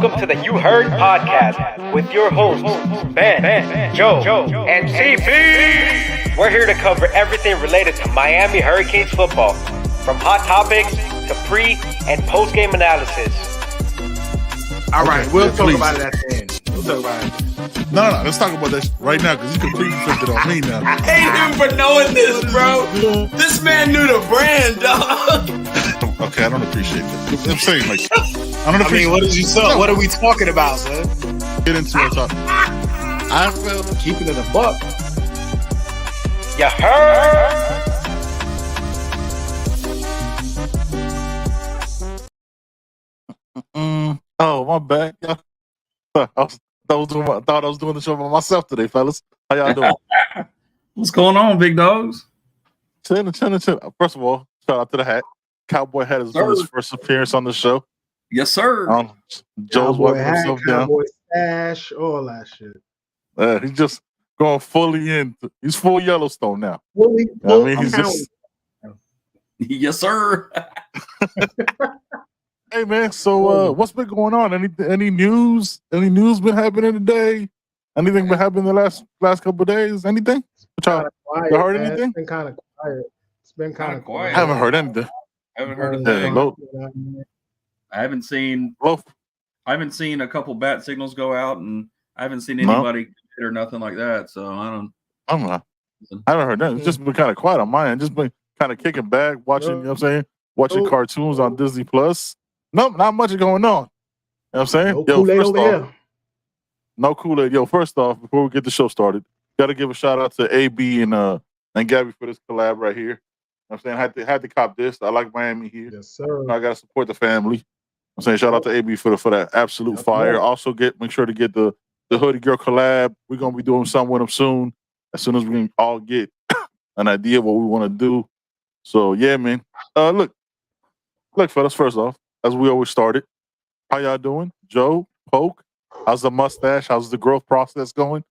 Welcome to the You Heard podcast with your hosts, Ben, Joe, and CP. We're here to cover everything related to Miami Hurricanes football, from hot topics to pre- and post-game analysis. All right, we'll talk about it at the end. We'll talk about it. No, let's talk about that right now because you completely flipped it on me now. I hate him for knowing this, bro. This man knew the brand, dog. Okay, I don't appreciate that. I'm saying, like, I don't appreciate. What did you say? No. What are we talking about, son? Get into it. I feel keeping it a buck. You heard? Oh, my bad. I thought I was doing the show by myself today, fellas. How y'all doing? What's going on, big dogs? Chilling. First of all, shout out to the hat. Cowboy hat is his first appearance on the show. Yes, sir. Joe's wiping himself down. Cowboy stash, all that shit. He's just going fully in. He's full Yellowstone now. Fully, I mean, he's just. Yes, sir. Hey man, so what's been going on? Any news? Any news been happening today? Anything been happening the last couple of days? Anything? Quiet, you heard man. anything? It's been kind of quiet. It's been kind of quiet. I haven't heard anything. I haven't heard a thing. I haven't seen a couple bat signals go out, and I haven't seen anybody hit or nothing like that. So I don't know. I haven't heard that. It's just been kind of quiet on my end. Just been kind of kicking back, watching. You know what I'm saying? Watching cartoons on Disney Plus. No, not much going on. You know what I'm saying? No Kool-Aid over here. No Kool-Aid. Yo, first off, before we get the show started, got to give a shout out to AB and Gabby for this collab right here. You know what I'm saying? Had to cop this. I like Miami here. Yes, sir. I got to support the family. I'm saying shout out to AB for that absolute fire. Also make sure to get the Hoodie Girl collab. We're going to be doing something with them soon as we can all get an idea of what we want to do. So, yeah, man. Look, fellas, first off, as we always started, how y'all doing? Joe, Poke, how's the mustache? How's the growth process going?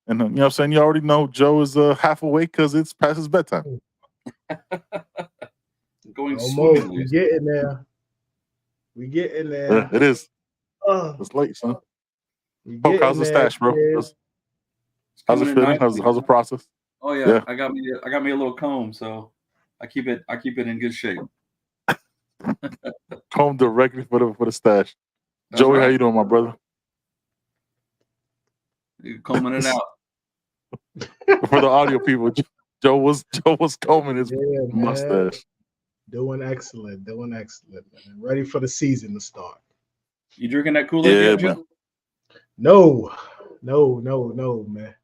And you know what I'm saying? You already know Joe is half awake because it's past his bedtime. Going almost. We getting there. It is. It's late, son. Poke, how's the stash, bro? How's it feeling? How's the process? Oh yeah. I got me a little comb, so I keep it in good shape. Comb directly for the stash. That's Joey, right. how you doing, my brother? You combing it out. For the audio people, Joe was combing his mustache. Man. Doing excellent, man. Ready for the season to start. You drinking that Kool-Aid yet, Joe? No, man.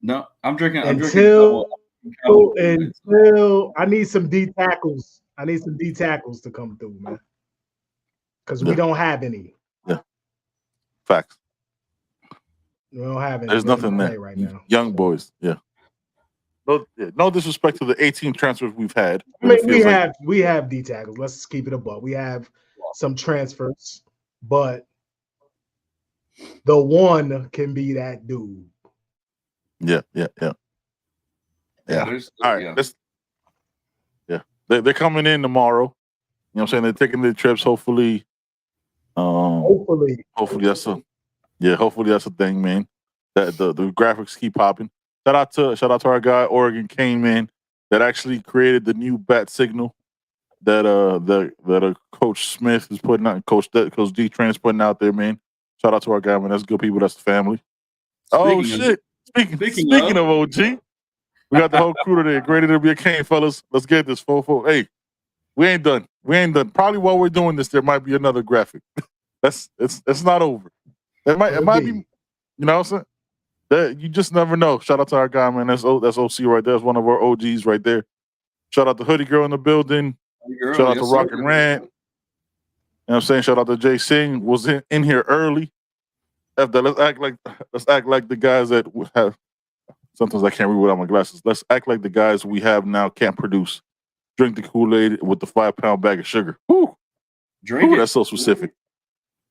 No, I'm drinking. Until I need some D tackles. I need some D tackles to come through, man. Because we don't have any. Yeah. Facts. We don't have any. There's nothing there right now. Young boys. Yeah. No disrespect to the 18 transfers we've had. I mean, we have D tackles. Let's keep it above. We have some transfers, but the one can be that dude. Yeah. All right. Yeah. They're coming in tomorrow. You know what I'm saying? They're taking their trips. Hopefully that's a thing, man. That the graphics keep popping. Shout out to our guy Oregon Kane, man, that actually created the new bat signal that Coach Smith is putting out, Coach D Train is putting out there, man. Shout out to our guy, man. That's good people. That's the family. Speaking of OG, we got the whole crew today. Ready to be a Kane, fellas. Let's get this. Hey, we ain't done. Probably while we're doing this, there might be another graphic. It's not over. It might be. You know what I'm saying? You just never know. Shout out to our guy, man. That's OC right there. That's one of our OGs right there. Shout out to Hoodie Girl in the building. Shout out to Rock and Rant. You know what I'm saying? Shout out to Jay Singh. Was in here early. After let's act like the guys that have. Sometimes I can't read without my glasses. Let's act like the guys we have now can't produce. Drink the Kool-Aid with the 5-pound bag of sugar. Woo. Drink it. That's so specific.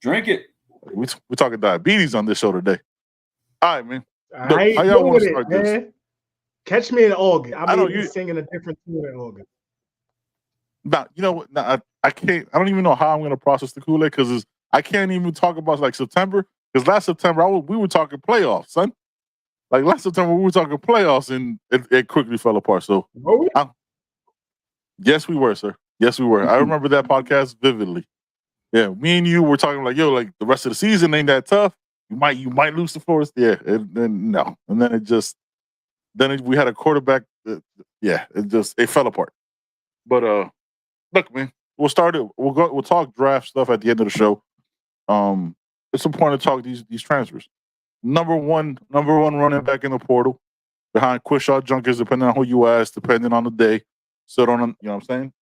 Drink it. We're talking diabetes on this show today. All right, man. Look, how y'all want to start this? Catch me in August. I may be singing a different tune in August. Now, you know what? I can't. I don't even know how I'm going to process the Kool-Aid because I can't even talk about like September because last September we were talking playoffs, son. Like last September we were talking playoffs and it quickly fell apart. So yes, we were, sir. Yes, we were. I remember that podcast vividly. Yeah, me and you were talking like, yo, like the rest of the season ain't that tough. You might lose to Forest. Yeah, and then no, and then we had a quarterback. It fell apart. But look, man, we'll start it. We'll talk draft stuff at the end of the show. It's important to talk these transfers. Number one running back in the portal behind Quishaw Junkers, depending on who you ask, depending on the day. So you know what I'm saying?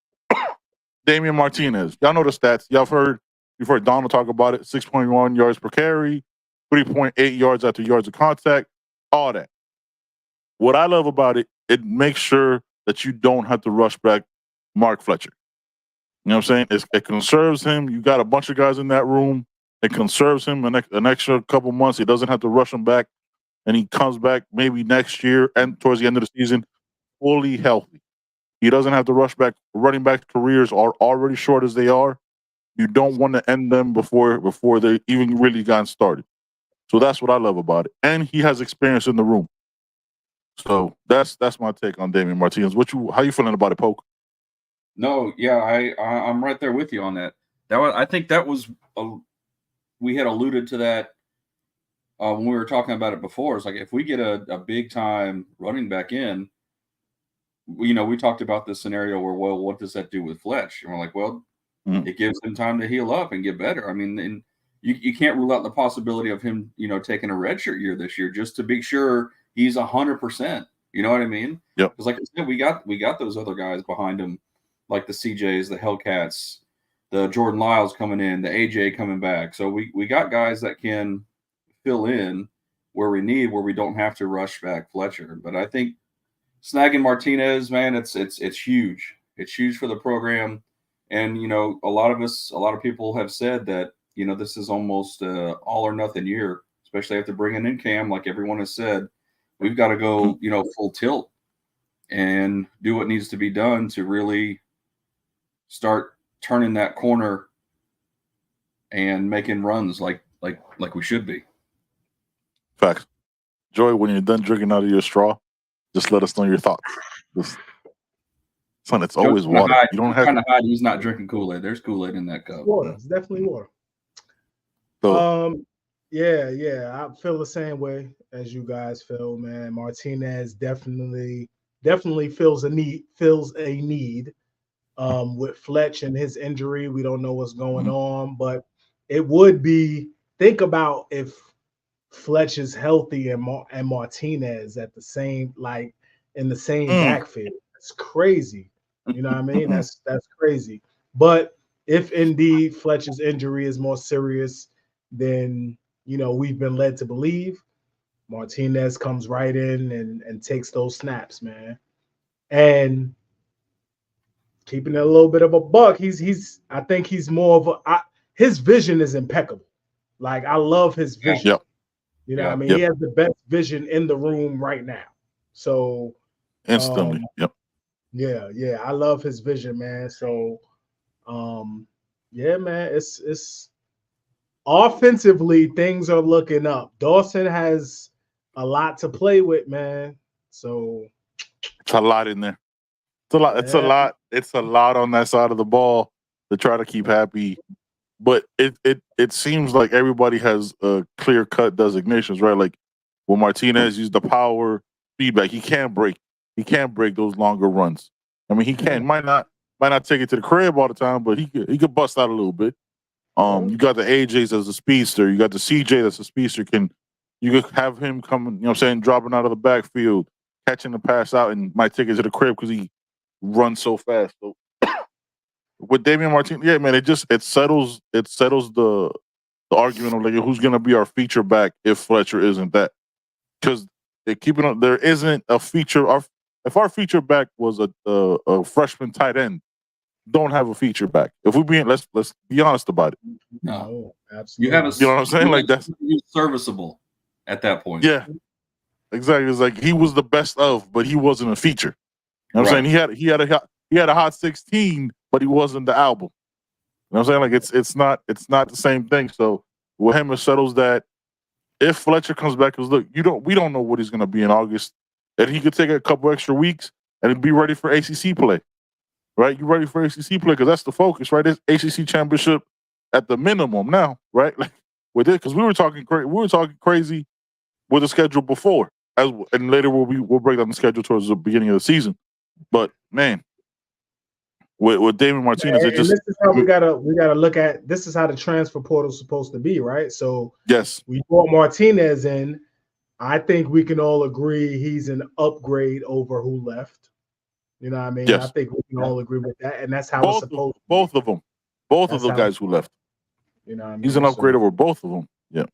Damien Martinez. Y'all know the stats. You've heard Donald talk about it. 6.1 yards per carry, 3.8 yards after yards of contact, all that. What I love about it makes sure that you don't have to rush back Mark Fletcher. You know what I'm saying? It conserves him. You got a bunch of guys in that room. It conserves him an extra couple months. He doesn't have to rush him back. And he comes back maybe next year and towards the end of the season fully healthy. He doesn't have to rush back. Running back careers are already short as they are. You don't want to end them before they even really gotten started. So that's what I love about it. And he has experience in the room. So that's my take on Damien Martinez. How you feeling about it, Poke? No, yeah, I'm right there with you on that. I think that was we had alluded to that when we were talking about it before. It's like if we get a big time running back in, we talked about this scenario where, well, what does that do with Fletch? And we're like, well, it gives him time to heal up and get better. I mean, and you can't rule out the possibility of him, taking a redshirt year this year just to be sure he's 100%. You know what I mean? Yeah. Because like I said, we got those other guys behind him, like the CJs, the Hellcats, the Jordan Lyles coming in, the AJ coming back. So we got guys that can fill in where we don't have to rush back Fletcher. But I think snagging Martinez, man, it's huge. It's huge for the program. And, a lot of people have said that, this is almost all or nothing year, especially after bringing in Cam, like everyone has said. We've got to go, full tilt and do what needs to be done to really start turning that corner and making runs like we should be. Facts. Joy, when you're done drinking out of your straw, just let us know your thoughts. Son, it's always water. You don't have to hide. He's not drinking Kool-Aid. There's Kool-Aid in that cup. Water. It's definitely water. So, yeah. I feel the same way as you guys feel, man. Martinez definitely feels a need. With Fletch and his injury, we don't know what's going on, but it would be. Think about if Fletch is healthy and Martinez at the same, like in the same backfield. It's crazy. You know what I mean? That's crazy. But if indeed Fletcher's injury is more serious than we've been led to believe, Martinez comes right in and takes those snaps, man. And keeping it a little bit of a buck, I think he's more of his vision is impeccable. Like I love his vision. Yep. You know what I mean? He has the best vision in the room right now. So instantly. Yep. Yeah. I love his vision, man. So man, it's offensively things are looking up. Dawson has a lot to play with, man. So it's a lot in there. It's a lot. It's a lot. It's a lot on that side of the ball to try to keep happy. But it seems like everybody has clear-cut designations, right? Like when Martinez used the power feedback, he can't break those longer runs. I mean, he can. Might not take it to the crib all the time, but he could bust out a little bit. You got the AJs as a speedster. You got the CJ that's a speedster. You could have him coming, dropping out of the backfield, catching the pass out, and might take it to the crib because he runs so fast. So with Damien Martinez, yeah, man, it settles the argument of like who's gonna be our feature back if Fletcher isn't that. Because there isn't a feature. If our feature back was a freshman tight end, don't have a feature back. If let's be honest about it. No, absolutely. You know what I'm saying? Like that's serviceable at that point. Yeah, exactly. It's like he was the best of, but he wasn't a feature. You know what I'm saying? He had a hot 16, but he wasn't the album. know what I'm saying? Like it's not the same thing. So with him, it settles that if Fletcher comes back, because look, we don't know what he's gonna be in August, and he could take a couple extra weeks and be ready for ACC play, right? You ready for ACC play because that's the focus, right? It's ACC championship at the minimum now, right? Like with it, because we were talking crazy with the schedule before, and later we'll break down the schedule towards the beginning of the season. But man, with Damien Martinez, it And just this is how we gotta look at. This is how the transfer portal is supposed to be, right? So yes, we brought Martinez in. I think we can all agree he's an upgrade over who left. You know what I mean? I yes, think we can all agree with that, and that's how it's both supposed to be. both of them, both of That's the how guys who left. you know what I mean? He's an upgrade over both of them. Yeah.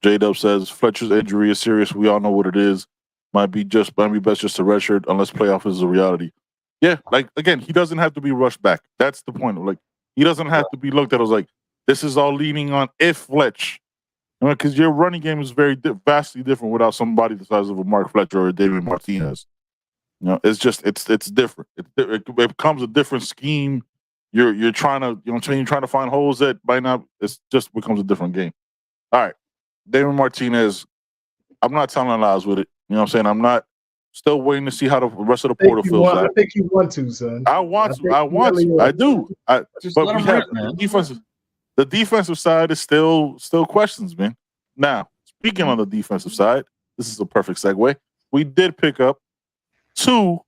J Dub says Fletcher's injury is serious. We all know what it is. Might be best just to redshirt unless playoff is a reality. Yeah, like again, he doesn't have to be rushed back. That's the point. Like he doesn't have to be looked at as like this is all leaning on if Fletch, because your running game is vastly different without somebody the size of a Mark Fletcher or a David Martinez. It's just it's different. It becomes a different scheme. You're trying to you're trying to find holes that might not. It just becomes a different game. All right, David Martinez. I'm not telling lies with it. You know what I'm saying? I'm not still waiting to see how the rest of the portal fills out. I think you want to, son. I want to. I do. Just But let we him have rip, man. the defensive side is still questions, man. Now, speaking on the defensive side, this is a perfect segue. We did pick up 2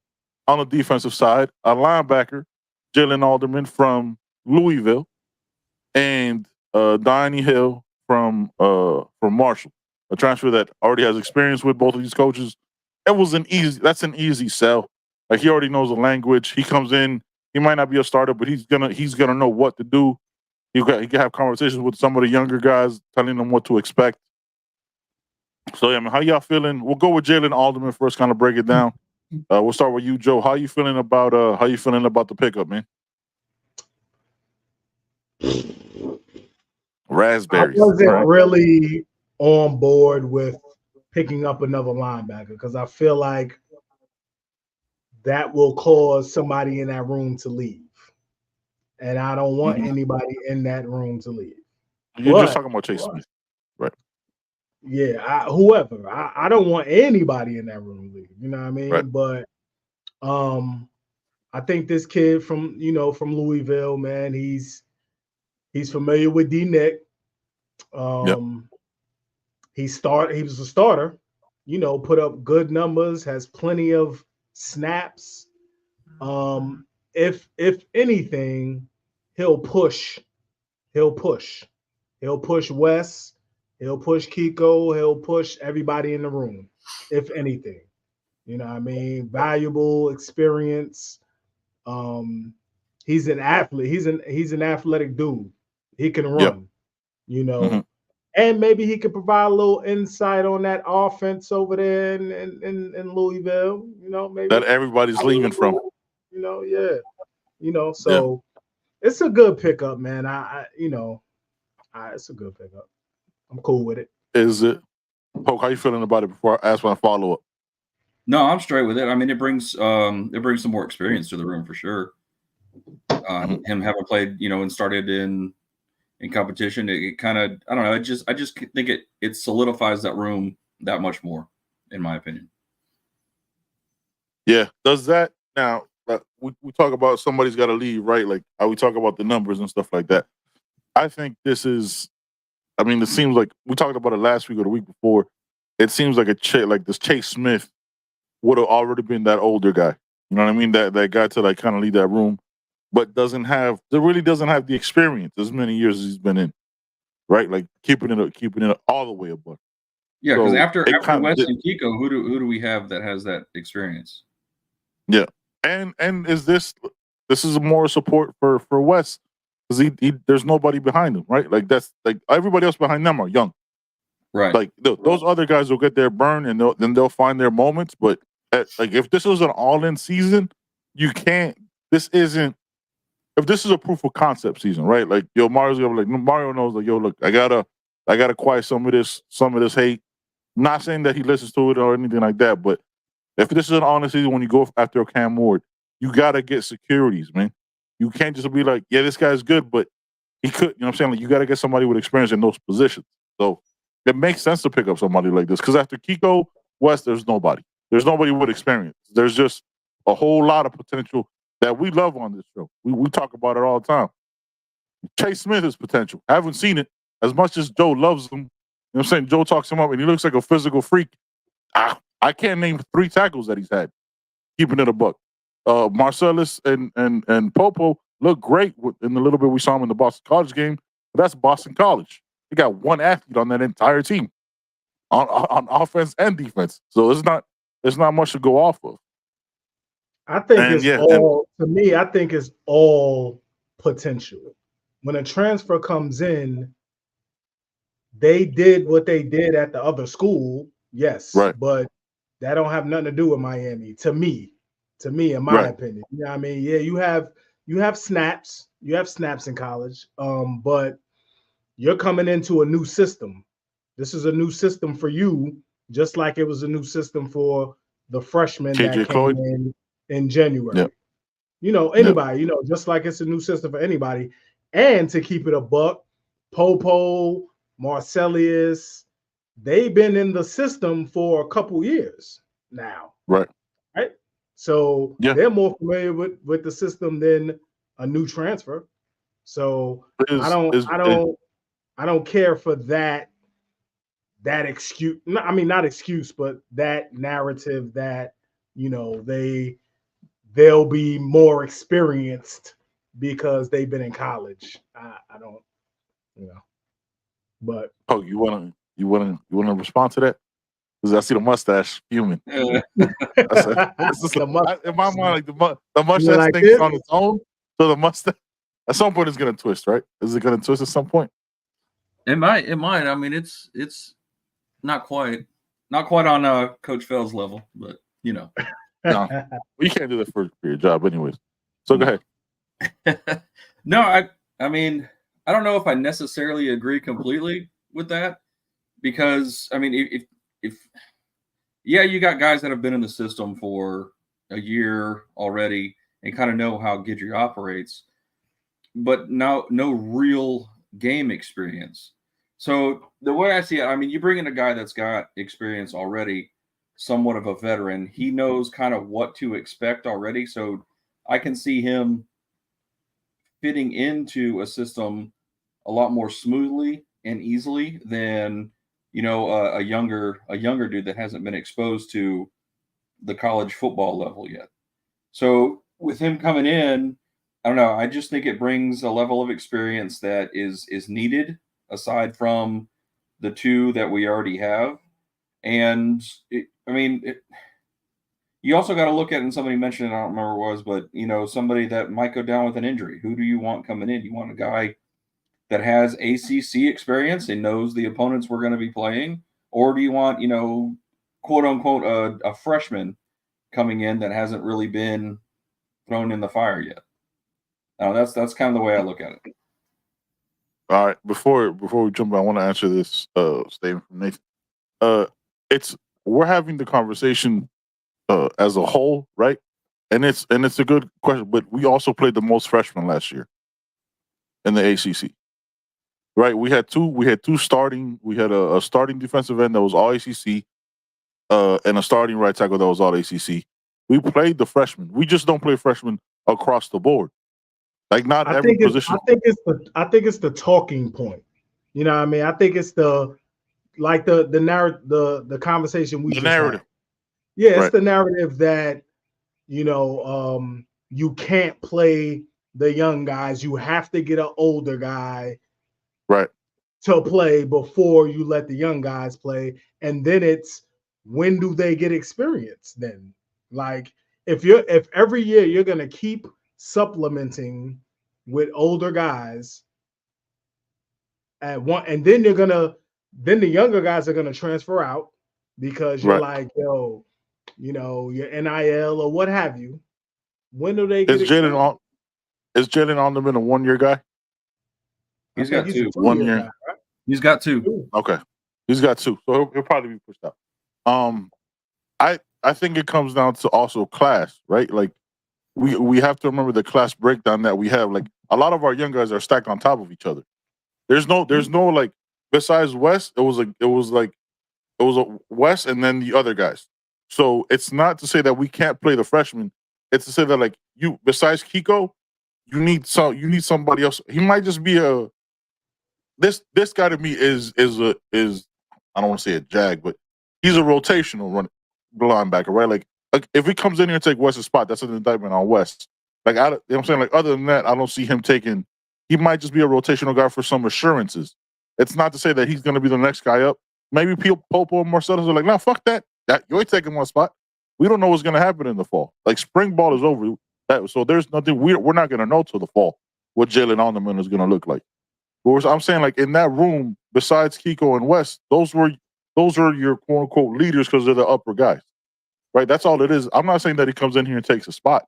on the defensive side, a linebacker, Jalen Alderman from Louisville, and Donnie Hill from Marshall, a transfer that already has experience with both of these coaches. That's an easy sell. Like he already knows the language. He comes in, he might not be a starter, but he's gonna know what to do. He can have conversations with some of the younger guys, telling them what to expect. So yeah, man, how y'all feeling? We'll go with Jalen Alderman first, kind of break it down. We'll start with you, Joe. How you feeling about the pickup, man? Raspberries. I wasn't right? really on board with picking up another linebacker because I feel like that will cause somebody in that room to leave. And I don't want anybody in that room to leave. You're just talking about Chase Smith. Right. Yeah, whoever. I don't want anybody in that room to leave. You know what I mean? Right. But I think this kid from Louisville, man, he's familiar with D Nick. He was a starter, put up good numbers, has plenty of snaps. If anything, he'll push Wes, he'll push Kiko, he'll push everybody in the room, if anything. You know what I mean? Valuable experience. He's an athlete. He's an athletic dude. He can run, and maybe he could provide a little insight on that offense over there in Louisville. Maybe that everybody's leaving from. So it's a good pickup, man. It's a good pickup. I'm cool with it. Is it? Poke, how you feeling about it before I ask my follow up? No, I'm straight with it. I mean, it brings some more experience to the room for sure. Him having played, and started in competition, it kind of, I don't know. I just think it solidifies that room that much more, in my opinion. Yeah. Does that now? We talk about somebody's got to leave, right? Like how we talk about the numbers and stuff like that. I think this is. I mean, it seems like we talked about it last week or the week before. It seems like this Chase Smith would have already been that older guy. You know what I mean? That guy to like kind of lead that room, but really doesn't have the experience as many years as he's been in, right? Like keeping it all the way above. Yeah, because after Wes and Kiko, who do we have that has that experience? Yeah, and is this is more support for Wes because he there's nobody behind him, right? Like that's like everybody else behind them are young, right? Like those other guys will get their burn and then they'll find their moments, but like if this was an all-in season, you can't. This isn't. If this is a proof of concept season, right? Like Mario's gonna be like Mario knows like look, I gotta quiet some of this hate. Not saying that he listens to it or anything like that, but if this is an honest season when you go after a Cam Ward, you gotta get securities, man. You can't just be like, yeah, this guy's good, but he could. You know what I'm saying? Like, you got to get somebody with experience in those positions. So it makes sense to pick up somebody like this because after Kiko West, there's nobody. There's nobody with experience. There's just a whole lot of potential that we love on this show. We talk about it all the time. Chase Smith is potential. I haven't seen it as much as Joe loves him. You know what I'm saying? Joe talks him up and he looks like a physical freak. I can't name 3 tackles that he's had, keeping it a buck. Marcellus and Popo look great in the little bit we saw him in the Boston College game. But that's Boston College. They got one athlete on that entire team on offense and defense. So it's not much to go off of. I think to me, I think it's all potential. When a transfer comes in, they did what they did at the other school, yes, right. But that don't have nothing to do with Miami. To me, in my opinion. You know what I mean? Yeah, you have snaps. You have snaps in college. But you're coming into a new system. This is a new system for you, just like it was a new system for the freshmen that came in January. Yep. You know, anybody, you know, just like it's a new system for anybody. And to keep it a buck, Popo, Marcellus, they've been in the system for a couple years now. Right. So they're more familiar with the system than a new transfer. So I don't care for that excuse. I mean, not excuse, but that narrative that, you know, they'll be more experienced because they've been in college. I don't, you know. But you wanna respond to that? Because I see the mustache fuming. In my mind, like the mustache like thinks on its own. So the mustache at some point is gonna twist, right? Is it gonna twist at some point? It might. I mean, it's not quite on Coach Fell's level, but you know. No, you can't do that for your job, anyways. So go ahead. No, I mean, I don't know if I necessarily agree completely with that because I mean, if you got guys that have been in the system for a year already and kind of know how Guidry operates, but no real game experience. So the way I see it, I mean, you bring in a guy that's got experience already, somewhat of a veteran. He knows kind of what to expect already. So I can see him fitting into a system a lot more smoothly and easily than, you know, a younger dude that hasn't been exposed to the college football level yet. So with him coming in, I don't know. I just think it brings a level of experience that is needed aside from the 2 that we already have. And you also got to look at, and somebody mentioned it, I don't remember what it was, but you know, somebody that might go down with an injury. Who do you want coming in? You want a guy that has ACC experience and knows the opponents we're going to be playing, or do you want, you know, quote unquote, a freshman coming in that hasn't really been thrown in the fire yet? That's kind of the way I look at it. All right, before we jump, I want to answer this statement from Nathan. We're having the conversation as a whole, right? And it's a good question, but we also played the most freshmen last year in the ACC, right? We had two starting. We had a starting defensive end that was all ACC, and a starting right tackle that was all ACC. We played the freshmen. We just don't play freshmen across the board. Like not every position. I think it's the talking point. You know what I mean? I think it's the narrative, the conversation we just had. Yeah, it's the narrative that, you know, you can't play the young guys. You have to get an older guy to play before you let the young guys play. And then it's, when do they get experience then? Like if every year you're gonna keep supplementing with older guys at one, and then then the younger guys are gonna transfer out because you're like, yo, you know, your NIL or what have you. When do they get experience? Is Jalen on them in a 1-year guy? He's got 2. 1 year. Guy, right? He's got 2. Okay. He's got 2. So he'll probably be pushed out. I think it comes down to also class, right? Like we have to remember the class breakdown that we have. Like a lot of our young guys are stacked on top of each other. There's no like besides West, it was a West and then the other guys. So it's not to say that we can't play the freshmen. It's to say that like you besides Kiko, you need somebody else. He might just be a this guy to me is I don't want to say a jag, but he's a rotational linebacker, right? Like if he comes in here and take West's spot, that's an indictment on West. Like you know what I'm saying? Like other than that, I don't see him taking. He might just be a rotational guy for some assurances. It's not to say that he's going to be the next guy up. Maybe Popo and Marcellus are like, no, fuck that. You ain't taking my spot. We don't know what's going to happen in the fall. Like spring ball is over. So there's nothing we're not going to know till the fall what Jalen Alderman is going to look like. But I'm saying like in that room, besides Kiko and West, those are your quote unquote leaders because they're the upper guys, right? That's all it is. I'm not saying that he comes in here and takes a spot.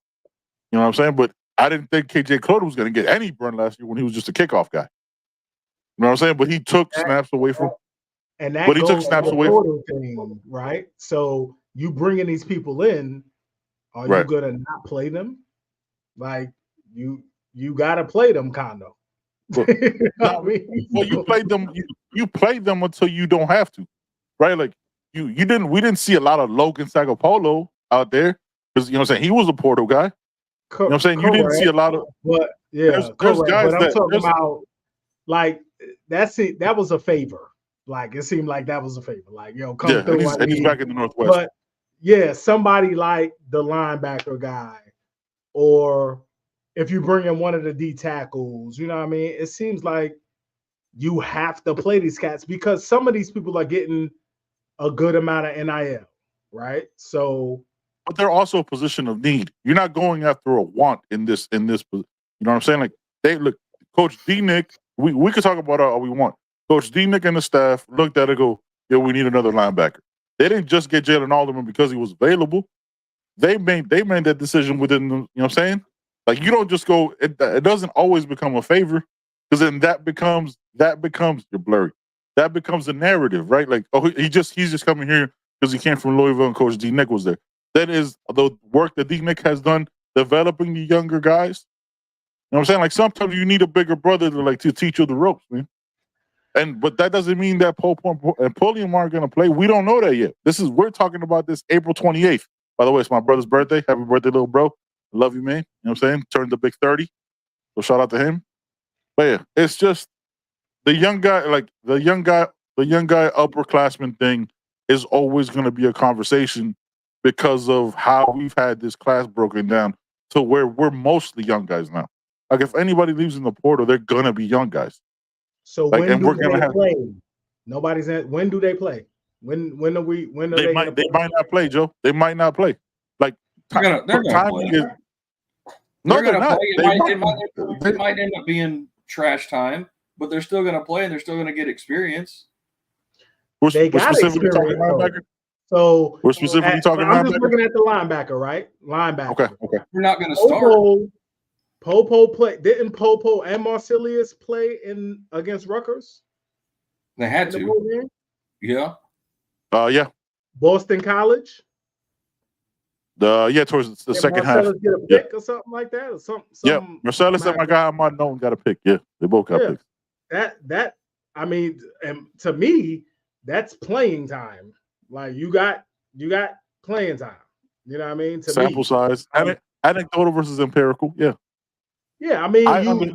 You know what I'm saying? But I didn't think KJ Cloder was going to get any burn last year when he was just a kickoff guy. You know what I'm saying? But he took snaps away from. And that but he goes took snaps to the away portal thing, right? So you bringing these people in, are you gonna not play them? Like you got to play them, kind of. Well, you played them. You played them until you don't have to, right? Like we didn't see a lot of Logan Sagapolo out there because you know what I'm saying he was a portal guy. You know what I'm saying? You didn't see a lot of. But yeah, there's guys but I'm talking there's, about like that's it. That was a favor. Like it seemed like that was a favor. Like come through. And he's back in the Northwest. But yeah, somebody like the linebacker guy, or if you bring in one of the D tackles, you know what I mean? It seems like you have to play these cats because some of these people are getting a good amount of NIL, right? So, but they're also a position of need. You're not going after a want in this. You know what I'm saying? Like they look, Coach D Nick. We could talk about all we want. Coach D Nick and the staff looked at it, go, yeah, we need another linebacker. They didn't just get Jalen Alderman because he was available. They made that decision within. You know what I'm saying? Like you don't just go. It doesn't always become a favor because then that becomes you're blurry. That becomes a narrative, right? Like he's just coming here because he came from Louisville and Coach D Nick was there. That is the work that D Nick has done developing the younger guys. You know what I'm saying? Like sometimes you need a bigger brother to teach you the ropes, man. But that doesn't mean that Pope and Pulliam aren't going to play. We don't know that yet. We're talking about this April 28th. By the way, it's my brother's birthday. Happy birthday, little bro. I love you, man. You know what I'm saying? Turned the big 30. So shout out to him. But yeah, it's just the young guy, like the young guy upperclassman thing is always going to be a conversation because of how we've had this class broken down to where we're mostly young guys now. Like if anybody leaves in the portal, they're going to be young guys. So like, when do they play? Nobody's in. When do they play? When are we? When are they might not play, Joe. They might not play. Like they're gonna play. No, they're not. It might end up being trash time, but they're still gonna play and they're still gonna get experience. They got experience. So we're specifically talking. I'm just looking at the linebacker, right? Linebacker. Okay. We're not gonna start. Popo play. Didn't Popo and Marcellus play against Rutgers? They had to. Yeah. Yeah. Boston College. Towards the second half. Marcellus get a pick or something like that, or something. Yeah, Marcellus and my guy Ahmad Nolan got a pick. Yeah, they both got picks. That I mean, and to me, that's playing time. Like you got playing time. You know what I mean? Sample size. Anecdotal versus empirical. Yeah. Yeah, I mean,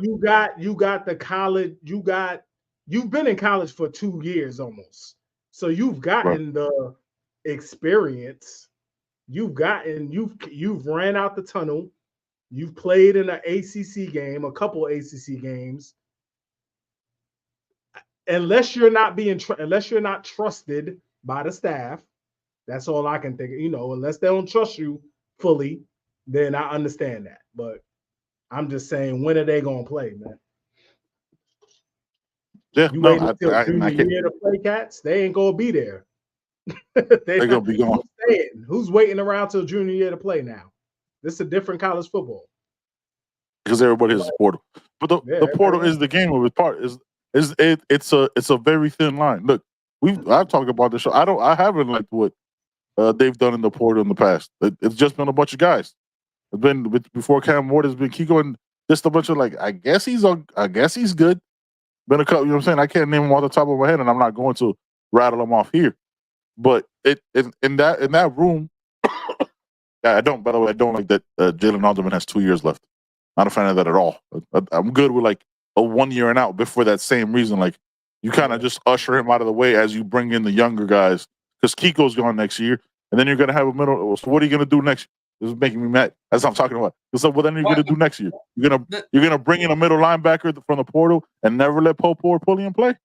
you got the college. You've been in college for 2 years almost, so you've gotten the experience. You've ran out the tunnel. You've played in an ACC game, a couple ACC games. Unless you're not trusted by the staff, that's all I can think. Unless they don't trust you fully, then I understand that. But I'm just saying, when are they gonna play, man? Yeah, you wait until junior year to play cats. They ain't gonna be there. They're gonna be gone. Who's waiting around till junior year to play now? This is a different college football. Because everybody has a portal, but the portal is the game of its part. It's a very thin line. Look, I've talked about this show. I haven't liked what they've done in the portal in the past. It's just been a bunch of guys. It's been before Cam Ward has been Kiko and just a bunch of like I guess he's good. Been a couple, you know what I'm saying? I can't name them off the top of my head, and I'm not going to rattle them off here. But in that room, I don't. By the way, I don't like that Jalen Alderman has 2 years left. Not a fan of that at all. I'm good with like a 1 year and out, but for that same reason, like you kind of just usher him out of the way as you bring in the younger guys because Kiko's gone next year, and then you're gonna have a middle. So what are you gonna do next? This is making me mad. That's what I'm talking about. So what then are you gonna do next year? You're gonna bring in a middle linebacker from the portal and never let Pope or Pullian play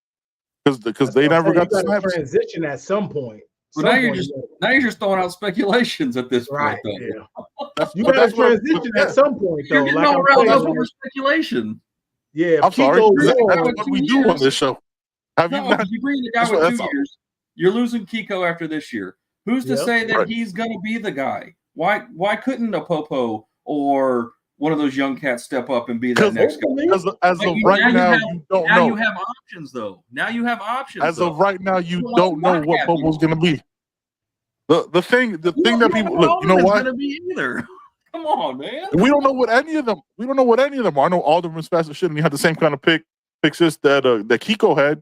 because they never got the snaps. Transition at some point. Well, now you're just throwing out speculations at this point, though. Yeah. You got to transition at some point, though. You're getting all riled up over speculation. Yeah, I'm sorry. That's what we do on this show. You bring in a guy with 2 years. You're losing Kiko after this year. Who's to say that he's going to be the guy? Why couldn't a Popo or one of those young cats step up and be that next guy? As of right now, you don't know. Now you have options, though. Now you have options. As of right now, you don't know what Popo's going to be. The thing that people look, you know what? Gonna be either. Come on, man. We don't know what any of them. Are. I know Alderman's fast as shit, and he had the same kind of pick assist that Kiko had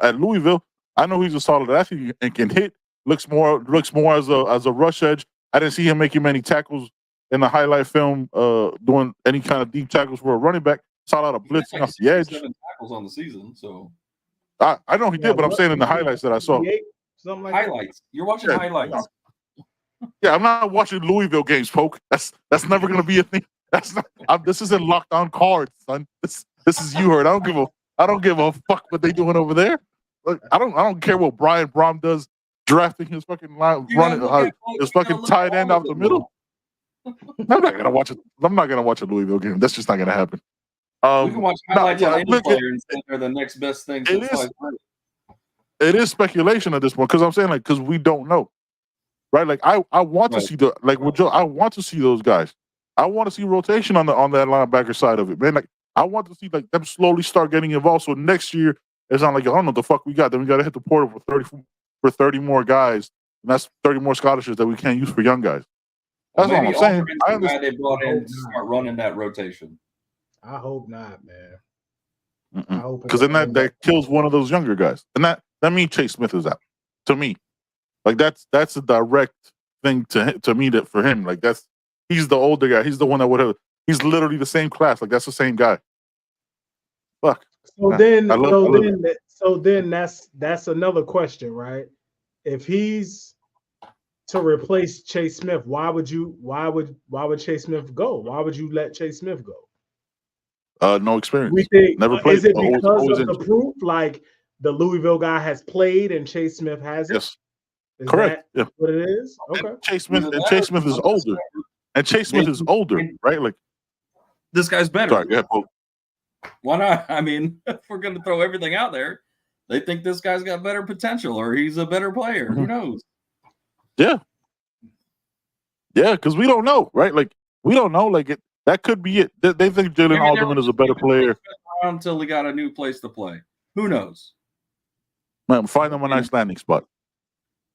at Louisville. I know he's a solid athlete and can hit. Looks more as a rush edge. I didn't see him making many tackles in the highlight film, doing any kind of deep tackles for a running back. Saw a lot of blitzing off the edge. 7 tackles on the season, so I know he did, but I'm saying in the highlights that I saw. Something like highlights. That. You're watching highlights. Yeah, I'm not watching Louisville games, Poke. That's never gonna be a thing. That's not. This isn't locked on cards, son. This is you heard. I don't give a fuck what they doing over there. Look, I don't care what Brian Brom does drafting his fucking line, running his fucking tight end out the middle. I'm not gonna watch it. I'm not gonna watch a Louisville game. That's just not gonna happen. We can watch highlights on any player and say they're the next best thing. It is speculation at this point because I'm saying because we don't know, right? Like I want to see with Joe. I want to see those guys. I want to see rotation on that linebacker side of it, man. Like I want to see them slowly start getting involved. So next year it's not like I don't know what the fuck we got. Then we got to hit the portal for 30 more guys, and that's 30 more scholarships that we can't use for young guys. That's what I'm saying. I understand. They brought in to start running that rotation. I hope not, man. Because then that kills one of those younger guys, and that means Chase Smith is out. To me, like that's a direct thing to me that for him, like he's the older guy. He's the one that would have. He's literally the same class. Like that's the same guy. Fuck. So then that's another question, right? If he's to replace Chase Smith, why would Chase Smith go? Why would you let Chase Smith go? No experience. We think, never played. Is it because of the proof? Like the Louisville guy has played and Chase Smith hasn't? Yes. Correct. That what it is? Okay. And Chase Smith is older. And Chase Smith is older, right? Like this guy's better. Sorry, yeah, why not? I mean, if we're going to throw everything out there, they think this guy's got better potential or he's a better player. Who knows? Yeah. Yeah, because we don't know, right? Like, we don't know. Like, that could be it. They think Jalen Alderman is a better player. Until he got a new place to play. Who knows? Man, find them a nice landing spot.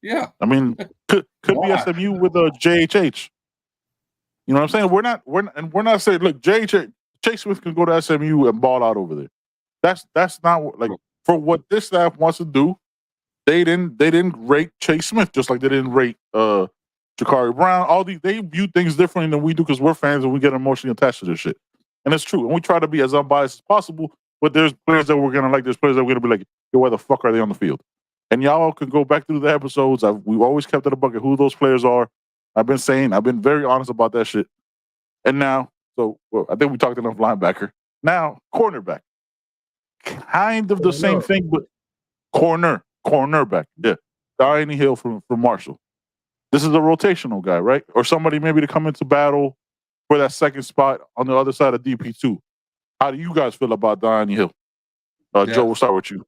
Yeah. I mean, could be SMU with a JHH. You know what I'm saying? We're not saying, look, JHH, Chase Smith can go to SMU and ball out over there. That's not what, like, for what this staff wants to do. They didn't rate Chase Smith just like they didn't rate Jakari Brown. They view things differently than we do because we're fans and we get emotionally attached to this shit. And it's true. And we try to be as unbiased as possible. But there's players that we're gonna like. There's players that we're gonna be like, yo, where the fuck are they on the field? And y'all can go back through the episodes. We've always kept it a bucket who those players are. I've been very honest about that shit. And now, I think we talked enough linebacker. Now, cornerback. Kind of the same thing, but cornerback. Yeah. Diany Hill from Marshall. This is a rotational guy, right? Or somebody maybe to come into battle for that second spot on the other side of DP2. How do you guys feel about Diany Hill? Joe, we'll start with you.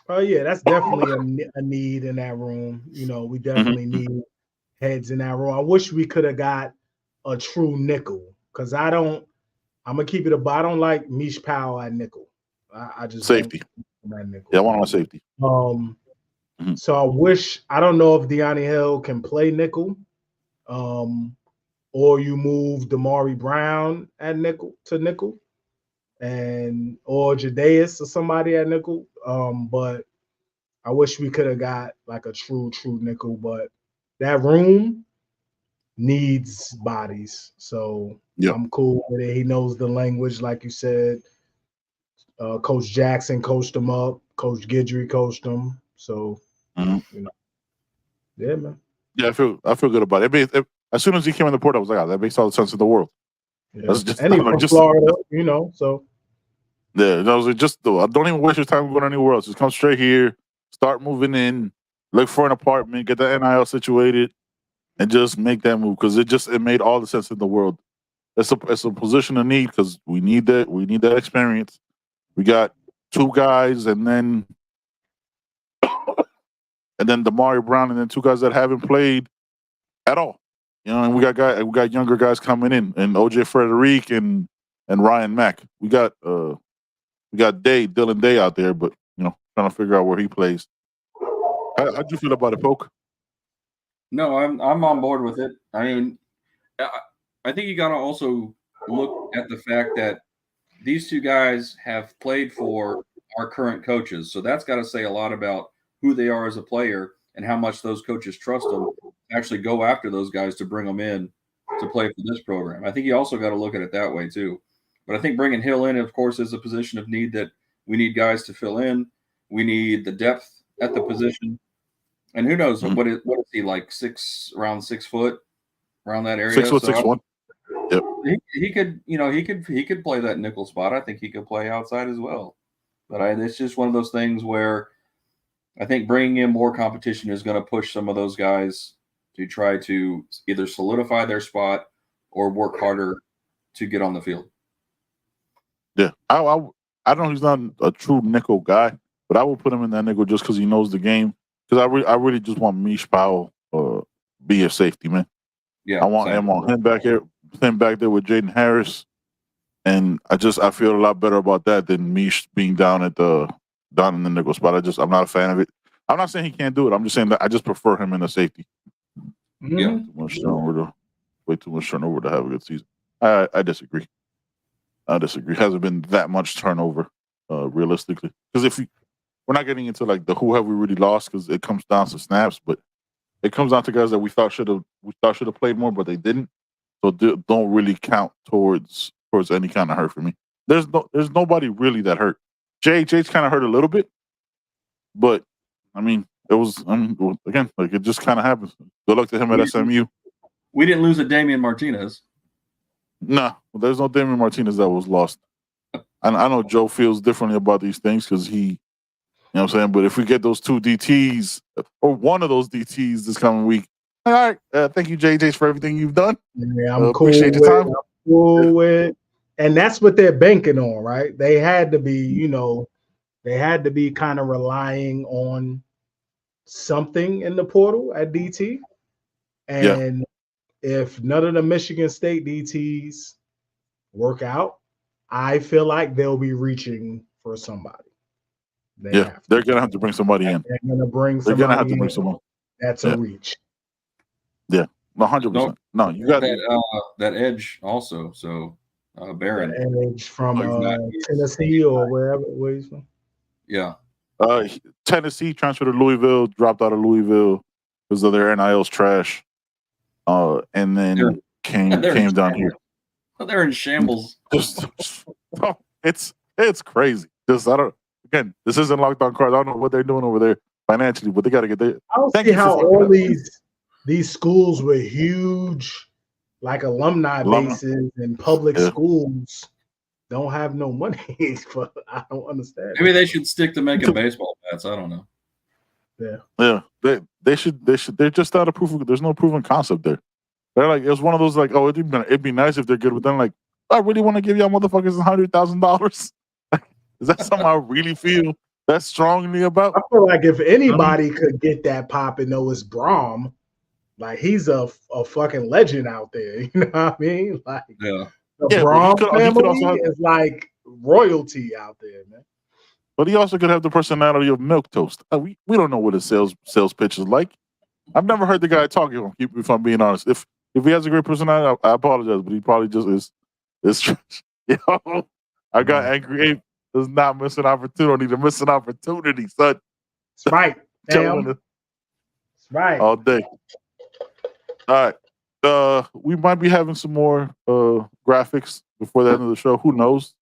Yeah, that's definitely a need in that room. You know, we definitely need heads in that room. I wish we could have got a true nickel because I'm gonna keep it I don't like Mish Powell at nickel. I just safety. Nickel. Yeah, I want on safety. So I don't know if Diany Hill can play nickel. or you move Damari Brown at nickel to nickel, and or Jadeus or somebody at nickel. But I wish we could have got like a true nickel, but that room needs bodies. So Yep. I'm cool with it. He knows the language, like you said. Coach Jackson coached him up. Coach Guidry coached him. So, you know, yeah, man. Yeah, I feel good about it. As soon as he came in the port, I was like, that makes all the sense in the world. Yeah. That's just, and he's from Florida, you know, so. Yeah, I was like, don't even waste your time going anywhere else. Just come straight here, start moving in, look for an apartment, get the NIL situated, and just make that move because it made all the sense in the world. It's a position of need because we need that experience. We got two guys and then Damari Brown and then two guys that haven't played at all. You know, and we got younger guys coming in and OJ Frederic and Ryan Mack. We got Dylan Day out there, but you know, trying to figure out where he plays. How'd you feel about it, Poke? No, I'm on board with it. I mean, I think you got to also look at the fact that these two guys have played for our current coaches, so that's got to say a lot about who they are as a player and how much those coaches trust them to actually go after those guys to bring them in to play for this program. I think you also got to look at it that way too. But I think bringing Hill in, of course, is a position of need that we need guys to fill in. We need the depth at the position. And who knows what is he like around 6 foot around that area? 6 foot, 6'1". Yep. He could play that nickel spot. I think he could play outside as well. But it's just one of those things where I think bringing in more competition is going to push some of those guys to try to either solidify their spot or work harder to get on the field. Yeah, I know he's not a true nickel guy, but I will put him in that nickel just because he knows the game. Because I really just want Mish Powell be a safety, man. Yeah, I want him back there with Jaden Harris, and I feel a lot better about that than Mish being down in the nickel spot. I'm not a fan of it. I'm not saying he can't do it. I'm just saying that I just prefer him in a safety. Yeah, Way too much turnover to have a good season. I disagree. Hasn't been that much turnover, realistically. Because we're not getting into like the who have we really lost, because it comes down to snaps, but it comes down to guys that we thought should have played more, but they didn't. So don't really count towards any kind of hurt for me. There's nobody really that hurt. JH's kind of hurt a little bit, but I mean again, like it just kind of happens. Good luck to him at SMU. We didn't lose a Damien Martinez. Nah, there's no Damien Martinez that was lost. And I know Joe feels differently about these things because he, you know what I'm saying? But if we get those two DTs or one of those DTs this coming week, all right. Thank you, JJ, for everything you've done. Yeah, I'm cool appreciate your time. I'm cool with, and that's what they're banking on, right? They had to be, kind of relying on something in the portal at DT. And if none of the Michigan State DTs work out, I feel like they'll be reaching for somebody. They're gonna have to bring somebody in. They're gonna bring somebody. They're gonna have to bring someone. That's a reach. Yeah, 100%. No, you got that edge also. So Barron, that edge from Tennessee or where he's from. Yeah, Tennessee transferred to Louisville, dropped out of Louisville because of their NIL's trash, and then came down here. They're in shambles. It's crazy. This isn't Locked On Cards. I don't know what they're doing over there financially, but they got to get there. I don't see how all these schools with huge like alumni bases and public schools don't have no money for. I don't understand. Maybe they should stick to making baseball bats. I don't know. Yeah. They should. They're just out of proof. There's no proven concept there. They're like, it was one of those like, oh, it'd be nice if they're good, but then like, I really want to give y'all motherfuckers $100,000. Is that something I really feel that strongly about? I feel like if anybody could get that popping, though, it's Braum. Like he's a fucking legend out there. You know what I mean? Like the Braum family is like royalty out there, man. But he also could have the personality of milquetoast. We don't know what his sales pitch is like. I've never heard the guy talk. If I'm being honest, if If he has a great personality, I apologize, but he probably just is trash. Yo, I got angry ape. Does not miss an opportunity to miss an opportunity, son. That's right. Killing Damn. it That's right. all day. All right. We might be having some more graphics before the end of the show. Who knows?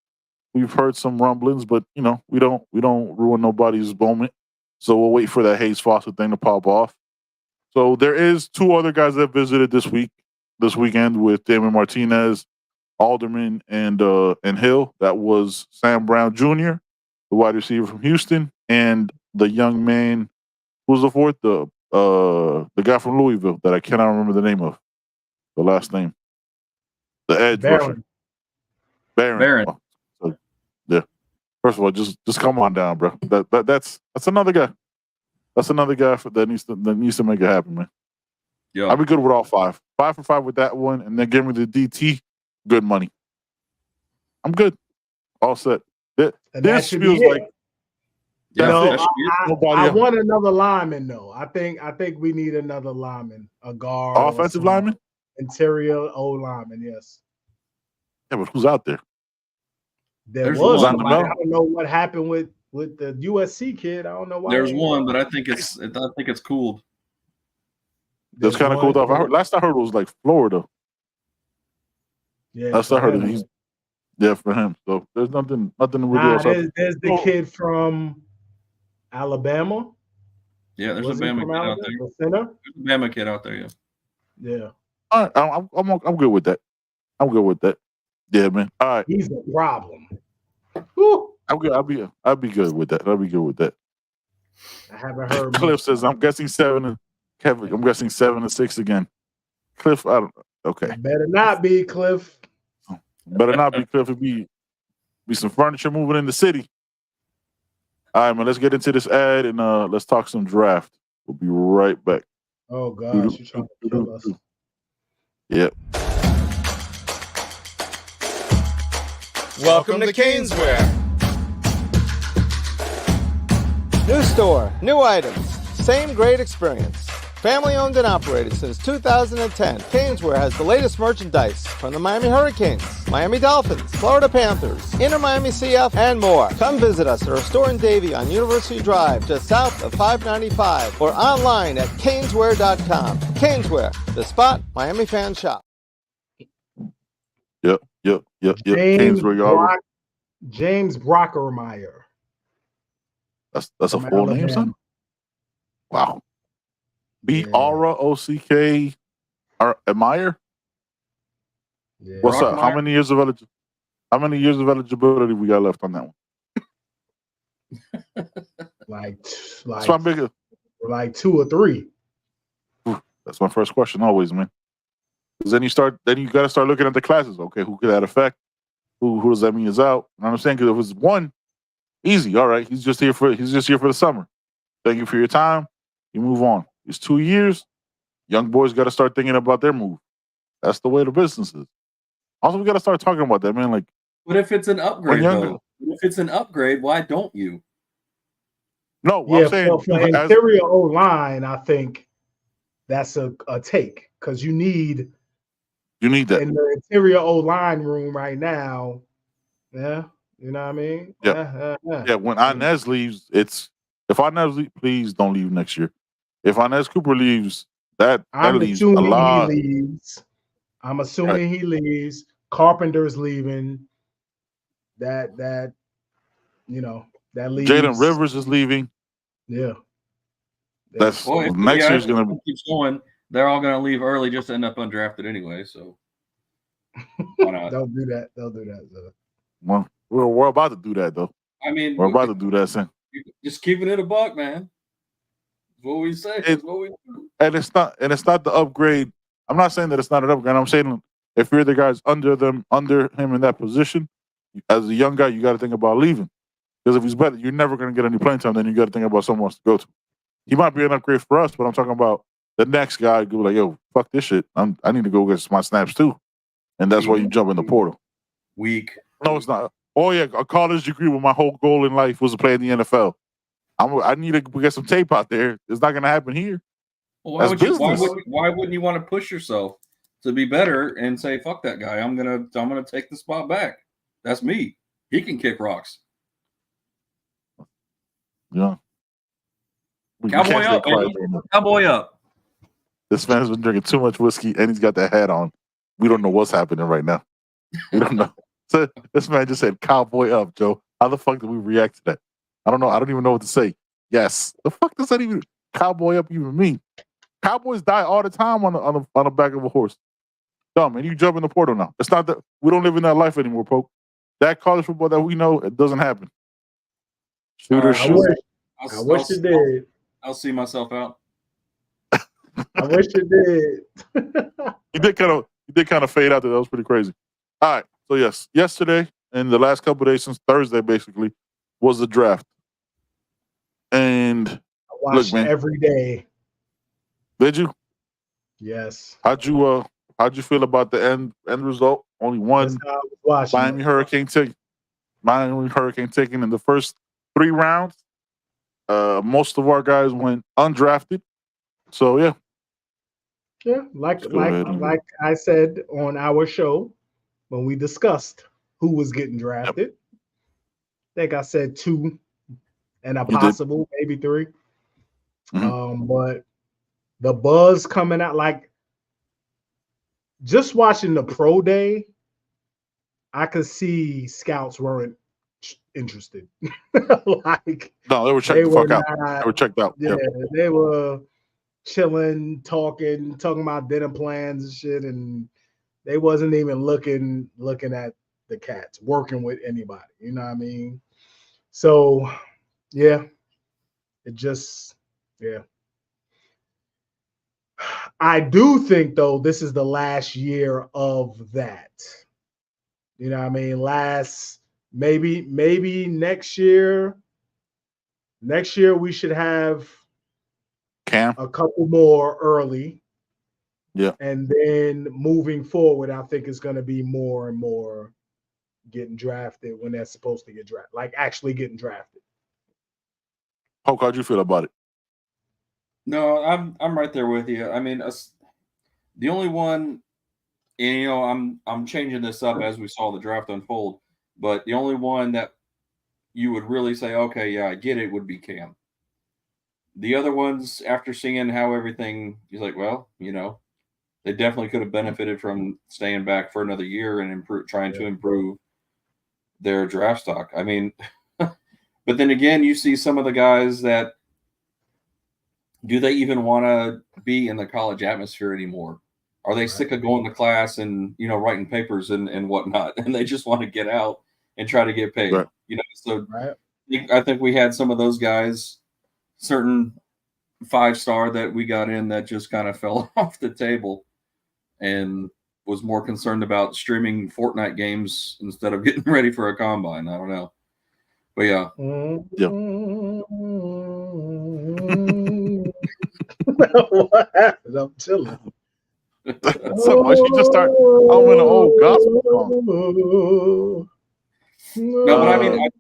We've heard some rumblings, but we don't ruin nobody's moment. So we'll wait for that Hayes Fawcett thing to pop off. So there is 2 other guys that visited this weekend with Damien Martinez, Alderman, and Hill. That was Sam Brown Jr., the wide receiver from Houston, and the young man who was the fourth, the guy from Louisville that I cannot remember the name of, the last name, the edge rusher, Barron. Oh, so, yeah. First of all, just come on down, bro. That's another guy. That's another guy that needs to make it happen, man. Yeah, I'll be good with all 5. 5 for 5 with that one, and then give me the DT. Good money. I'm good. All set. This feels like. No, Nobody I want another lineman though. I think we need another lineman, a guard, offensive lineman, interior O lineman. Yes. Yeah, but who's out there? There was somebody. I don't know what happened with the USC kid. I don't know why. There's one, but I think it's cooled. It's kind of cooled off. Last I heard was like Florida. Yeah, last I heard he's for him. So there's nothing really. There's the kid from Alabama. Yeah, there's a Bama kid out there. The center. There's a Bama kid out there. Yeah. Yeah. All right, I'm good with that. I'm good with that. Yeah, man. All right. He's a problem. Woo. I'm good. I'll be good with that. I'll be good with that. I haven't heard. Cliff says I'm guessing 7. Kevin, I'm guessing 7 and 6 again. Cliff, I don't. Okay. Better not be Cliff. Better not be Cliff. It'd be some furniture moving in the city. All right, man. Let's get into this ad and let's talk some draft. We'll be right back. Oh gosh, you're trying to kill us. Yep. Welcome to Caneswear. New store, new items, same great experience. Family owned and operated since 2010, Caneswear has the latest merchandise from the Miami Hurricanes, Miami Dolphins, Florida Panthers, Inter Miami CF, and more. Come visit us at our store in Davie on University Drive, just south of 595, or online at caneswear.com. Caneswear, the spot Miami fans shop. Yep. James Brockermeyer. That's a full name, son? Wow. Brock Meyer? Yeah. What's up? How many years of eligibility we got left on that one? That's my biggest. Like 2 or 3. That's my first question always, man. Because then you got to start looking at the classes. Okay, who could that affect? Who does that mean is out? You know what I'm saying? Because if it's 1, easy. All right, he's just here for the summer. Thank you for your time. You move on. It's 2 years. Young boys got to start thinking about their move. That's the way the business is. Also, we got to start talking about that, man. Like, but if it's an upgrade, though, if it's an upgrade, why don't you? No, yeah, I'm saying for interior O line, I think that's a take because you need that in the interior O line room right now. Yeah, you know what I mean. Yeah. When Inez leaves, if Inez leaves, please don't leave next year. If Inez Cooper leaves, that leaves a lot. I'm assuming he leaves. Carpenter's leaving. That leaves. Jalen Rivers is leaving. Yeah. That's next year's gonna be. Keeps going. They're all gonna leave early just to end up undrafted anyway. So why not? Don't do that. They'll do that. So. Well, we're about to do that though. I mean, we're about to do that soon. Just keeping it a buck, man. That's what we say. That's what we do. And it's not the upgrade. I'm not saying that it's not an upgrade. I'm saying if you're the guys under him in that position, as a young guy, you got to think about leaving. Because if he's better, you're never going to get any playing time. Then you got to think about someone else to go to. He might be an upgrade for us, but I'm talking about the next guy. Go like, yo, fuck this shit. I need to go get my snaps too, and that's why you jump in the portal. Weak. No, it's not. Oh yeah, a college degree. With my whole goal in life was to play in the NFL. I need to get some tape out there. It's not going to happen here. Well, why wouldn't you want to push yourself? to be better and say, fuck that guy. I'm gonna take the spot back. That's me. He can kick rocks. Yeah. We Cowboy can't up, stay quiet baby. right now. Cowboy up. This man's been drinking too much whiskey and he's got that hat on. We don't know what's happening right now. We don't know. So this man just said cowboy up, Joe. How the fuck did we react to that? I don't know. I don't even know what to say. Yes. The fuck does that even cowboy up even mean? Cowboys die all the time on the back of a horse. Dumb. And you jump in the portal now. It's not that we don't live in that life anymore, Pope. That college football that we know, it doesn't happen. Shooter, shoot. I wish it did. I'll see myself out. I wish it did. You did kind of fade out there. That was pretty crazy. All right. So yes, yesterday and the last couple of days since Thursday, basically, was the draft. And I watched every day. Did you? Yes. How'd you feel about the end result? Only one Miami Hurricane taken in the first 3 rounds. Most of our guys went undrafted. So yeah. Yeah, like I said on our show when we discussed who was getting drafted. I think I said 2 and a possible maybe 3. Mm-hmm. But the buzz coming out, like just watching the pro day, I could see scouts weren't interested. Like no, they were checked the fuck out. They were checked out. Yeah, they were chilling, talking about dinner plans and shit, and they wasn't even looking at the cats, working with anybody. You know what I mean? So, yeah, it just, yeah. I do think though this is the last year of that. You know what I mean? Maybe next year we should have Cam a couple more early. Yeah. And then moving forward, I think it's going to be more and more getting drafted when they're supposed to get drafted, like actually getting drafted. Hulk, how'd you feel about it? No, I'm right there with you. I mean, the only one, and I'm changing this up as we saw the draft unfold, but the only one that you would really say, okay, yeah, I get it, would be Cam. The other ones, after seeing how everything, he's like, well, they definitely could have benefited from staying back for another year and trying to improve their draft stock. I mean, but then again, you see some of the guys that, do they even want to be in the college atmosphere anymore? Are they sick of going to class and, writing papers and whatnot, and they just want to get out and try to get paid? Right. So I think we had some of those guys, certain 5-star that we got in that just kind of fell off the table and was more concerned about streaming Fortnite games instead of getting ready for a combine. I don't know. But yeah. What happened? I'm chilling. So much you just start in an old gospel song. No, but I mean,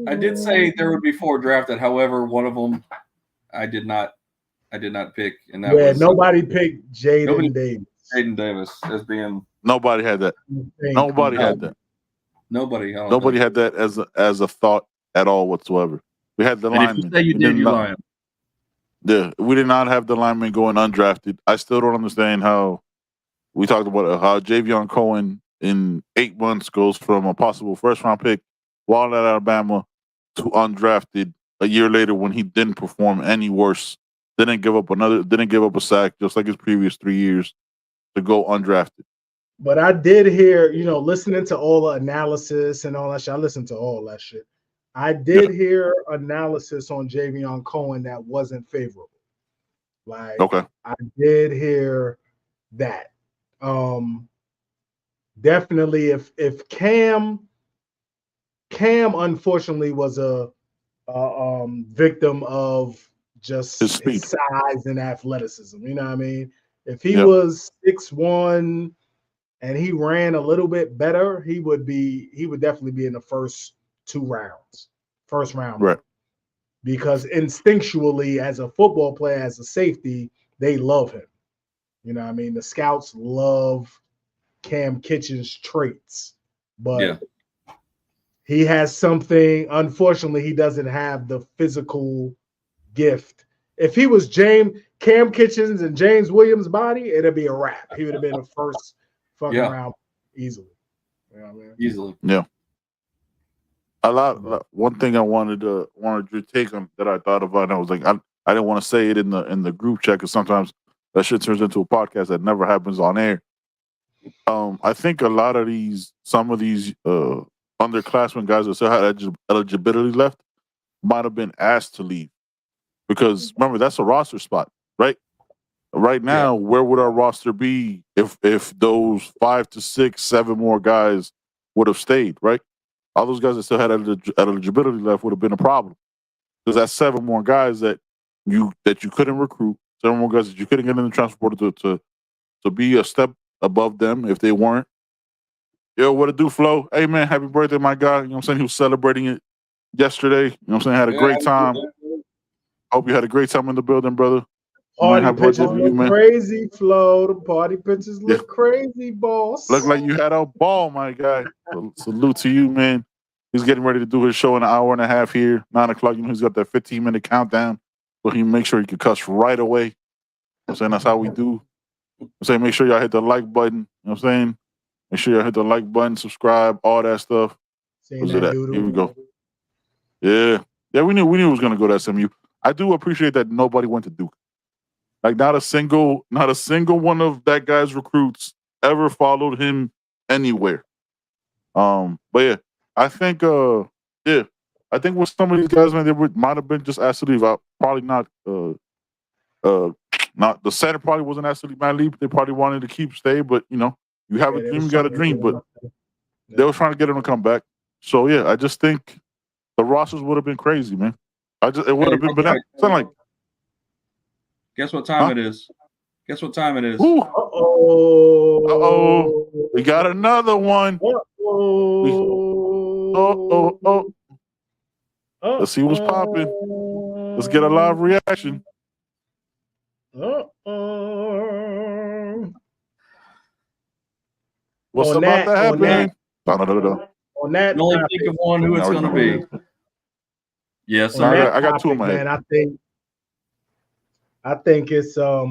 I did say there would be 4 drafted. However, one of them I did not pick, and that was nobody picked Jaden Davis. Jaden Davis as being nobody had that. Nobody had that. Nobody had that as a thought at all whatsoever. We had the lineman. If you say you did, you're lying. Yeah, we did not have the lineman going undrafted. I still don't understand how we talked about how Javion Cohen in 8 months goes from a possible first-round pick while at Alabama to undrafted a year later when he didn't perform any worse. Didn't give up a sack just like his previous 3 years to go undrafted. But I did hear, listening to all the analysis and all that shit. I listened to all that shit. I did hear analysis on Javion Cohen that wasn't favorable. Like, okay. I did hear that. Definitely, if Cam unfortunately was a victim of just his size and athleticism. You know what I mean? If he was 6'1" and he ran a little bit better, he would definitely be in the first 2 rounds, first round. Right. Because instinctually, as a football player, as a safety, they love him. You know what I mean? The scouts love Cam Kitchens' traits, but he has something. Unfortunately, he doesn't have the physical gift. If he was Cam Kitchens and James Williams' body, it'd be a wrap. He would have been a first fucking round easily. You know what I mean? Easily. Yeah. One thing I wanted your take on that I thought about, and I was like, I didn't want to say it in the group chat because sometimes that shit turns into a podcast that never happens on air. I think some of these underclassmen guys that still had eligibility left might have been asked to leave because remember that's a roster spot, right? Right now, where would our roster be if those 5 to 6, 7 more guys would have stayed, right? All those guys that still had eligibility left would have been a problem because that's 7 more guys that you couldn't recruit, 7 more guys that you couldn't get in the transfer portal to be a step above them if they weren't. Yo, what it do, Flo? Hey, man, happy birthday, my guy. You know what I'm saying? He was celebrating it yesterday. You know what I'm saying? Had a great time. Hope you had a great time in the building, brother. Party pictures look crazy, Flo. The party pictures look crazy, boss. Look like you had a ball, my guy. Salute to you, man. He's getting ready to do his show in an hour and a half here. 9 o'clock, you know, he's got that 15-minute countdown. So he make sure he can cuss right away. You know what I'm saying? That's how we do. I'm saying make sure y'all hit the like button. You know what I'm saying? Make sure y'all hit the like button, subscribe, all that stuff. Here we go. Yeah, we knew it was gonna go to SMU. I do appreciate that nobody went to Duke. Like not a single one of that guy's recruits ever followed him anywhere. But yeah, I think with some of these guys, man, they might have been just asked to leave out. Probably not. Not the center probably wasn't asked to leave. They probably wanted to stay, but you know, you have a dream, you got a dream. But they were trying to get him to come back. So yeah, I just think the rosters would have been crazy, man. It would have been bananas. Like, guess what time it is? Guess what time it is? We got another one. Let's see what's popping. Let's get a live reaction. What's about to happen? On that, only think of one who it's going to be. Yes, I got 2 in my head. Man, I think it's I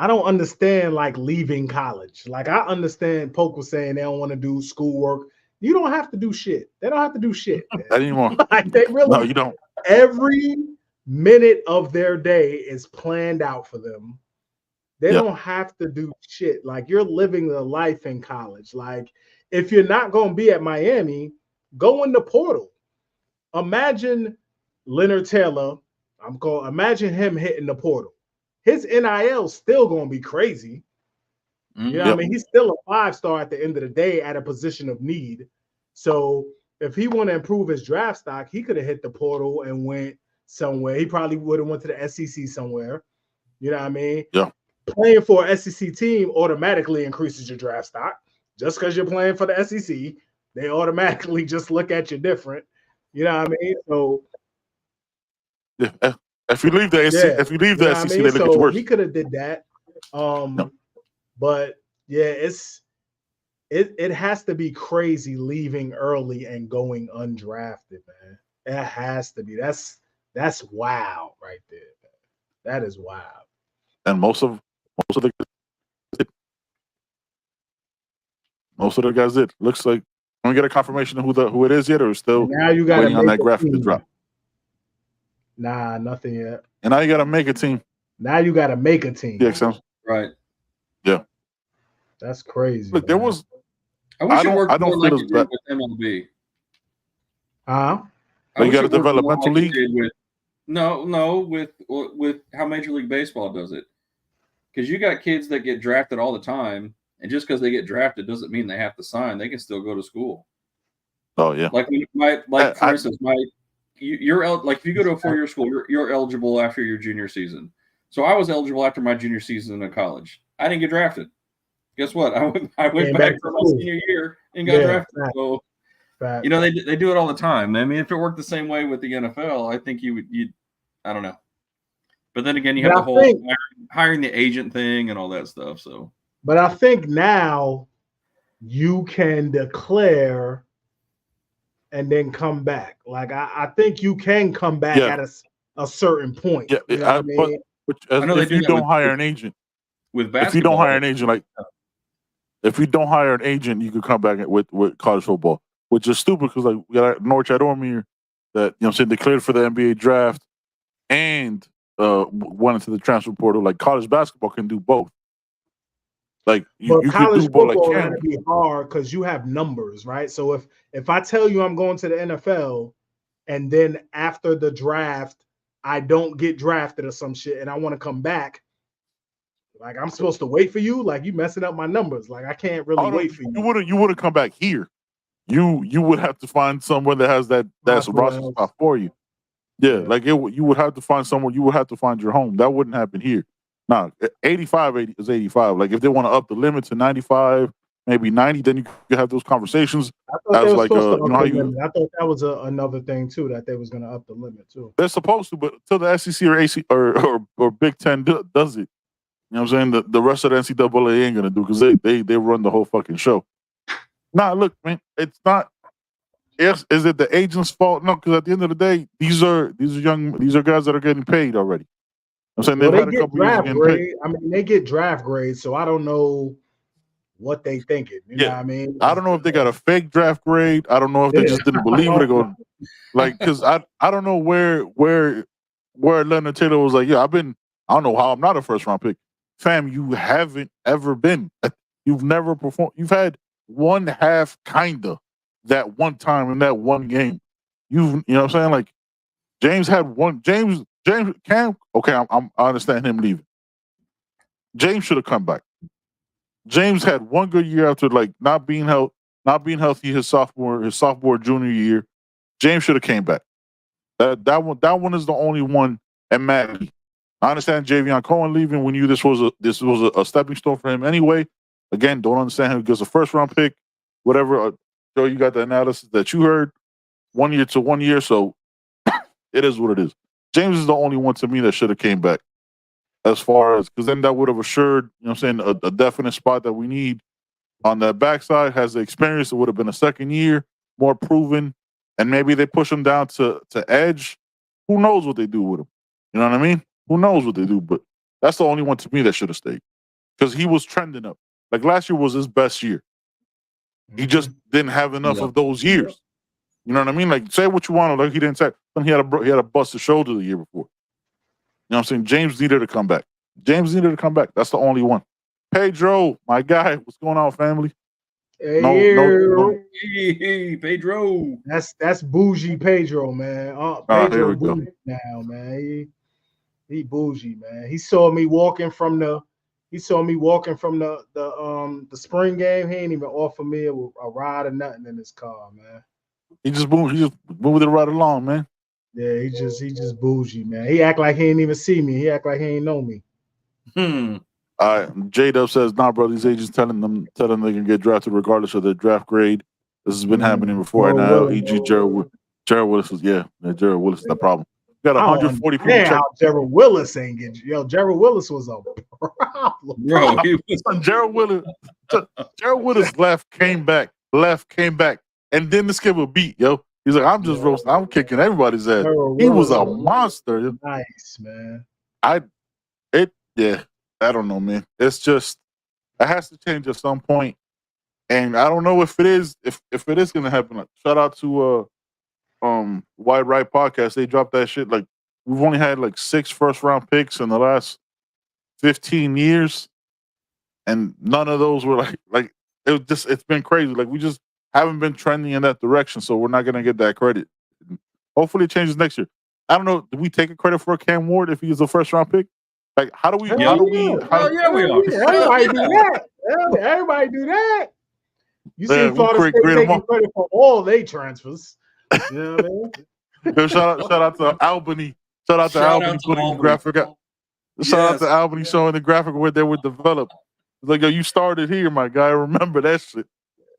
don't understand like leaving college. Like I understand Polk was saying they don't want to do schoolwork. You don't have to do shit. They don't have to do shit anymore. Like they really no, you don't. Every minute of their day is planned out for them. They don't have to do shit. Like you're living the life in college. Like if you're not going to be at Miami, go in the portal. Imagine Leonard Taylor. Imagine him hitting the portal. His NIL still going to be crazy. You know what I mean? He's still a 5-star at the end of the day at a position of need. So if he want to improve his draft stock, he could have hit the portal and went somewhere. He probably would have went to the SEC somewhere. You know what I mean? Yeah. Playing for an SEC team automatically increases your draft stock. Just because you're playing for the SEC, they automatically just look at you different. You know what I mean? So if you leave the SEC, they look at you worse. He could have did that. But yeah, it has to be crazy leaving early and going undrafted, man. It has to be. That's wild right there, man. That is wild. And most of the guys did. Looks like can we get a confirmation of who it is yet, or still now you got waiting on that graphic to drop? Nah, nothing yet. And now you got to make a team. Now you got to make a team. Yeah, right. Yeah. That's crazy. Look, there was. I don't feel as bad with MLB. But you got a developmental league. With how Major League Baseball does it, because you got kids that get drafted all the time, and just because they get drafted doesn't mean they have to sign. They can still go to school. Oh yeah. Like for instance, you're like if you go to a 4-year school, you're eligible after your junior season. So I was eligible after my junior season in college. I didn't get drafted. Guess what? I went back for my senior year and got drafted. So you know they do it all the time. I mean, if it worked the same way with the NFL, I think you I don't know. But then again, you But have the I whole think- hiring the agent thing and all that stuff. So, But I think now you can declare and then come back. Like I think you can come back Yeah. at a certain point. Yeah, You know what I mean? I know they if do you that don't with- hire an agent, with if you basketball, don't hire an agent, like if you don't hire an agent, you could come back with college football, which is stupid because like we got Norwich at Ormere that I'm saying declared for the NBA draft and went into the transfer portal. Like college basketball can do both. Like you can college do both. football Like that'd be hard because you have numbers, right? So if I tell you I'm going to the NFL and then after the draft I don't get drafted or some shit and I want to come back, like I'm supposed to wait for you? Like you messing up my numbers. Like I can't really wait for you. You would have come back here. You would have to find someone that has that's roster spot for you. Yeah, like you would have to find someone. You would have to find your home. That wouldn't happen here. Nah, 85 is 85. Like if they want to up the limit to 95, maybe 90, then you could have those conversations. I thought they were supposed to you know how you. limit. I thought that was another thing too, that they was going to up the limit too. They're supposed to, but until the SEC or AC or Big Ten does it, you know what I'm saying? The rest of the NCAA ain't gonna do because they run the whole fucking show. Nah, look, man, it's not. Is it the agent's fault? No, because at the end of the day, these are guys that are getting paid already. I'm saying Well, they've they had a get couple years of draft getting paid. grade. I mean, they get draft grades, so I don't know what they thinking. You know what I mean? I don't know if they got a fake draft grade. I don't know if they just didn't believe it. They go like because I don't know where Leonard Taylor was like, yeah, I don't know how I'm not a first round pick. Fam, you haven't ever been. You've never performed. You've had one half kinda that one time in that one game. You know what I'm saying? Like James had one. James Cam. Okay, I understand him leaving. James should have come back. James had one good year after like not being healthy his sophomore junior year. James should have came back. That one is the only one. And Maggie, I understand Javion Cohen leaving. We knew this was a stepping stone for him anyway. Again, don't understand him because a first round pick, whatever. Joe, you got the analysis that you heard. 1 year to 1 year, so it is what it is. James is the only one to me that should have came back. As far as because then that would have assured, you know what I'm saying, a definite spot that we need on that backside. Has the experience. It would have been a second year, more proven, and maybe they push him down to edge. Who knows what they do with him? You know what I mean? Who knows what they do? But that's the only one to me that should have stayed because he was trending up. Like last year was his best year. He just didn't have enough of those years. You know what I mean? Like say what you want. Like he didn't say. He had a busted shoulder the year before. You know what I'm saying? James needed to come back. That's the only one. Pedro, my guy, what's going on, family? No. Hey, Pedro. That's bougie Pedro, man. Pedro bougie now, man. He bougie, man. He saw me walking from the spring game. He ain't even offer me a ride or nothing in his car, man. He just moved it right along, man. Yeah, he just bougie, man. He act like he ain't even see me. He act like he ain't know me. All right, J-Dub says, nah, bro, these agents telling them they can get drafted regardless of their draft grade. This has been happening before. And now, e.g. Gerald Willis was, Gerald Willis is the problem. Got 140 people check. Gerald Willis ain't get you. Yo, Gerald Willis was a problem. Bro, Gerald Willis left, came back, and then the skip a beat, yo. He's like, I'm just roasting. I'm kicking everybody's ass. He was a monster. Nice, man. I don't know, man. It's just it has to change at some point, and I don't know if it is going to happen. Like, shout out to Wide Right Podcast. They dropped that shit. Like we've only had like 6 first-round picks in the last 15 years, and none of those were like it's been crazy. Like we just haven't been trending in that direction, so we're not going to get that credit. Hopefully, it changes next year. I don't know. Do we take a credit for Cam Ward if he's a first-round pick? Like, how do we? we are. Everybody do that. Everybody do that. You see, Florida State taking credit for all they transfers. You know what I mean? Shout out to Albany. Shout out to Albany putting the graphic out. Shout out to Albany showing the graphic where they were developed. It's like, yo, you started here, my guy. Remember that shit.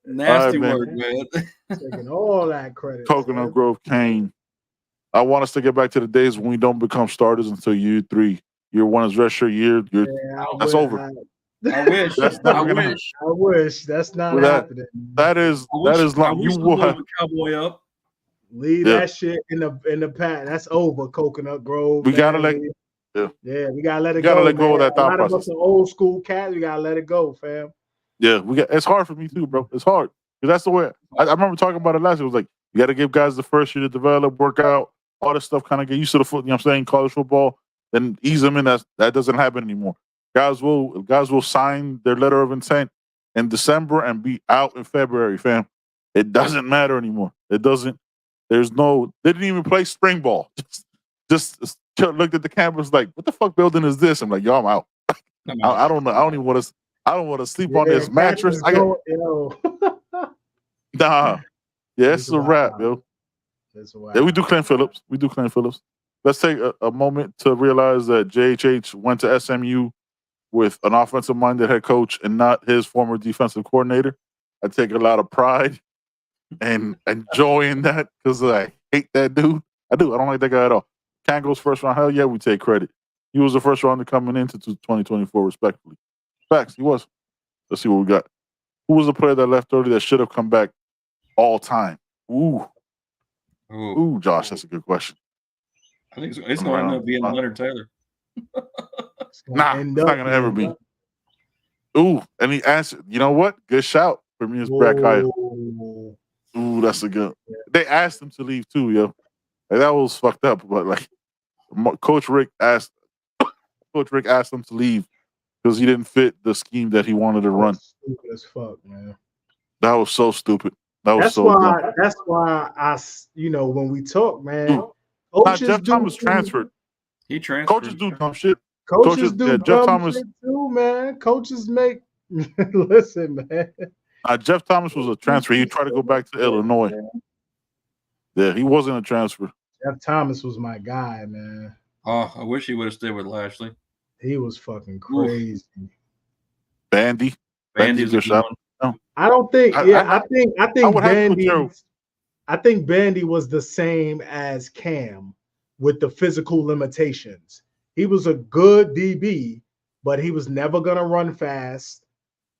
Nasty work, man. Taking all that credit. Coconut Grove Kane. I want us to get back to the days when we don't become starters until year 3. Year 1 is redshirt year. That's over. I wish. That's never I gonna happen. wish. I wish that's not Well, happening. That is I long. wish You the will boy have. would cowboy up. Leave Yeah. that shit in the past. That's over, Coconut Grove. We man. gotta let. Yeah, we gotta let it We gotta go. let go man. of that A thought lot of us process. are old school cats. We gotta let it go, fam. Yeah, it's hard for me too, bro. It's hard because that's the way. I remember talking about it last year. It was like you got to give guys the first year to develop, work out, all this stuff. Kind of get used to the foot. You know what I'm saying? College football, then ease them in. That doesn't happen anymore. Guys will sign their letter of intent in December and be out in February, fam. It doesn't matter anymore. It doesn't. There's no. They didn't even play spring ball. Just looked at the campus like, what the fuck building is this? I'm like, yo, I'm out. I don't know. I don't even want to. I don't want to sleep on this mattress. Nah. Yeah, it's a wrap, yo. Yeah, we do Clint Phillips. Let's take a moment to realize that JHH went to SMU with an offensive-minded head coach and not his former defensive coordinator. I take a lot of pride and joy in that because I hate that dude. I do. I don't like that guy at all. Kango's first round, hell yeah, we take credit. He was the first rounder coming into 2024, respectfully. Facts, he was. Let's see what we got. Who was the player that left early that should have come back all time? Ooh, Josh, that's a good question. I think it's going to end up being Leonard Taylor. Nah, it's not going to ever be. Ooh, and he answered. You know what? Good shout for me. It's Brad Kyle. Ooh, that's a good. They asked him to leave too, yo. Like, that was fucked up, but like, Coach Rick asked him to leave because he didn't fit the scheme that he wanted to run. Stupid as fuck, man. That was so stupid. That's why I, when we talk, man. Jeff Thomas transferred. He transferred. Coaches do dumb shit. Coaches do dumb shit too, man. Coaches make. Listen, man. Jeff Thomas was a transfer. He tried to go back to Illinois. Yeah, he wasn't a transfer. Jeff Thomas was my guy, man. Oh, I wish he would have stayed with Lashley. He was fucking crazy. Bandy's a good shot. I don't think. I think Bandy was the same as Cam with the physical limitations. He was a good DB, but he was never gonna run fast.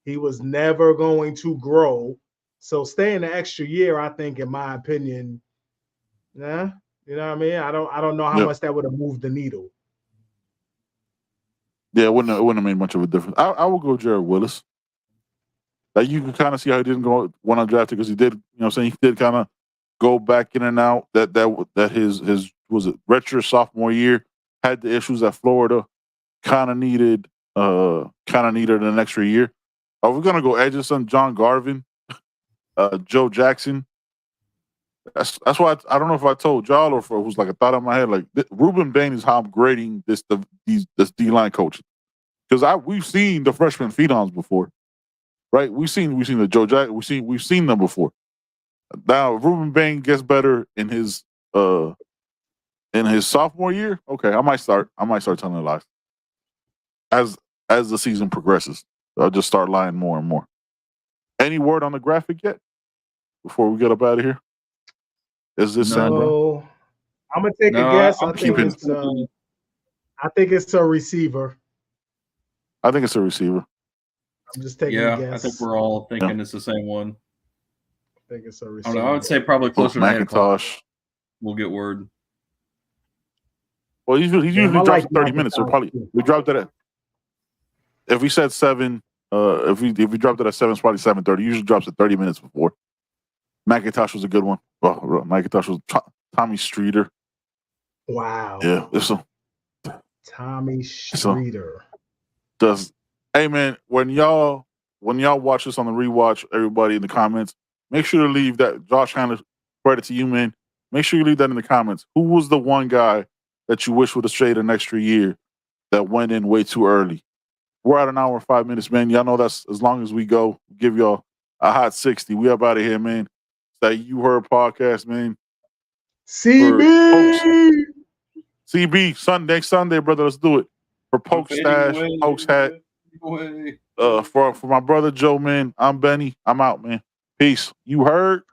He was never going to grow. So staying an extra year, I think, in my opinion, you know what I mean? I don't know how much that would have moved the needle. Yeah, it wouldn't have made much of a difference. I would go Jared Willis. Like, you can kind of see how he didn't go one undrafted because he did, you know what I'm saying, he did kind of go back in and out. That his was it redshirt sophomore year had the issues at Florida, kind of needed an extra year. Are we gonna go edges on John Garvin, Joe Jackson? That's why I don't know if I told y'all or if it was like a thought in my head. Like, Ruben Bain is how I'm grading this D-line coach, because we've seen the freshman phenoms before, right? We've seen the Joe Jackson. We've seen them before. Now Ruben Bain gets better in his sophomore year. Okay, I might start telling lies as the season progresses. I'll just start lying more and more. Any word on the graphic yet before we get up out of here? Is this no? I'm gonna take a guess. I think it's a receiver. I think it's a receiver. I'm just taking a guess. I think we're all thinking it's the same one. I think it's a receiver. I would say probably closer to McIntosh. We'll get word. Well, he usually drops 30 minutes. So we dropped it at. If we said 7, if we dropped it at 7, it's probably 7:30. Usually drops at 30 minutes before. McIntosh was a good one. Well, McIntosh was Tommy Streeter. Wow. Yeah. Tommy Streeter. Hey man, when y'all watch this on the rewatch, everybody in the comments, make sure to leave that. Josh, kind of credit to you, man. Make sure you leave that in the comments. Who was the one guy that you wish would have stayed an extra year that went in way too early? We're at an hour and 5 minutes, man. Y'all know that's as long as we go. Give y'all a hot 60. We up out of here, man. It's that You Heard podcast, man. CB, next Sunday, brother. Let's do it. For Poke Stash, Poke's Hat. For my brother Joe, man. I'm Benny. I'm out, man. Peace. You heard?